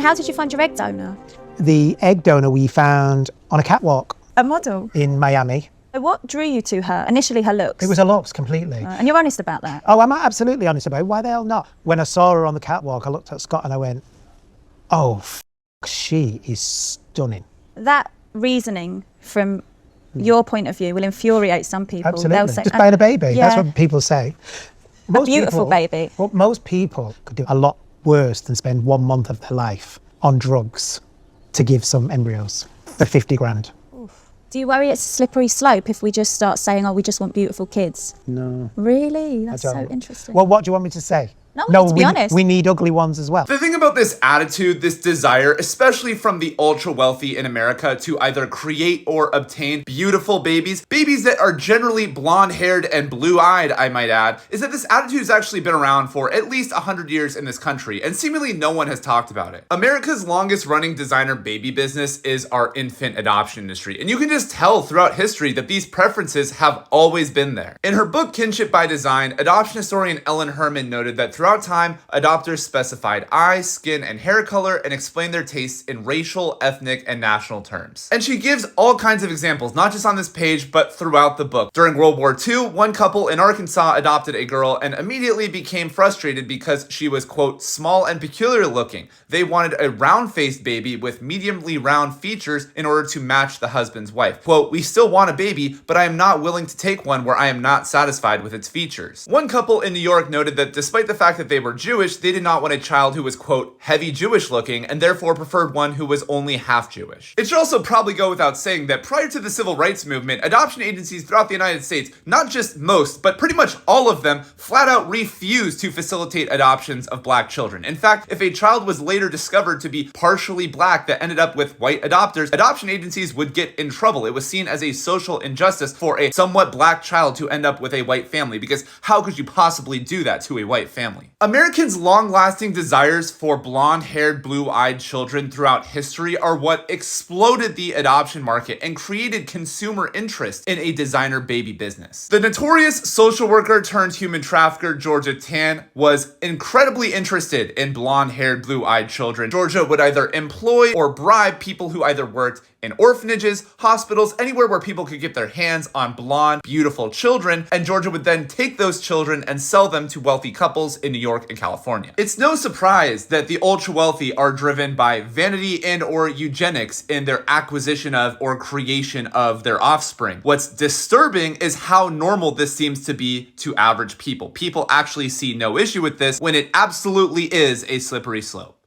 How did you find your egg donor? The egg donor we found on a catwalk A model? in Miami. What drew you to her? Initially, her looks? It was her looks, completely. And you're honest about that? Oh, I'm absolutely honest about it. Why the hell not? When I saw her on the catwalk, I looked at Scott and I went, oh, she is stunning. That reasoning from your point of view will infuriate some people. Absolutely. They'll say, just buying a baby. Yeah. That's what people say. A beautiful baby. Well, most people could do a lot worse than spend 1 month of their life on drugs to give some embryos for 50 grand. Do you worry it's a slippery slope if we just start saying, oh, we just want beautiful kids? No. Really? That's so interesting. Well, what do you want me to say? No, to be honest. We need ugly ones as well. The thing about this attitude, this desire, especially from the ultra wealthy in America to either create or obtain beautiful babies that are generally blonde haired and blue eyed, I might add, is that this attitude has actually been around for at least 100 years in this country, and seemingly no one has talked about it. America's longest running designer baby business is our infant adoption industry, and you can just tell throughout history that these preferences have always been there. In her book Kinship by Design, adoption historian Ellen Herman noted that throughout time, adopters specified eye, skin, and hair color and explained their tastes in racial, ethnic, and national terms. And she gives all kinds of examples, not just on this page, but throughout the book. During World War II, one couple in Arkansas adopted a girl and immediately became frustrated because she was, quote, small and peculiar looking. They wanted a round-faced baby with mediumly round features in order to match the husband's wife. Quote, we still want a baby, but I am not willing to take one where I am not satisfied with its features. One couple in New York noted that despite the fact that they were Jewish, they did not want a child who was, quote, heavy Jewish looking, and therefore preferred one who was only half Jewish. It should also probably go without saying that prior to the civil rights movement, adoption agencies throughout the United States, not just most, but pretty much all of them, flat out refused to facilitate adoptions of black children. In fact, if a child was later discovered to be partially black that ended up with white adopters, adoption agencies would get in trouble. It was seen as a social injustice for a somewhat black child to end up with a white family, because how could you possibly do that to a white family? Americans' long-lasting desires for blonde-haired, blue-eyed children throughout history are what exploded the adoption market and created consumer interest in a designer baby business. The notorious social worker turned human trafficker Georgia Tann was incredibly interested in blonde-haired, blue-eyed children. Georgia would either employ or bribe people who either worked in orphanages, hospitals, anywhere where people could get their hands on blonde, beautiful children, and Georgia would then take those children and sell them to wealthy couples in New York and California. It's no surprise that the ultra-wealthy are driven by vanity and or eugenics in their acquisition of or creation of their offspring. What's disturbing is how normal this seems to be to average people. People actually see no issue with this when it absolutely is a slippery slope.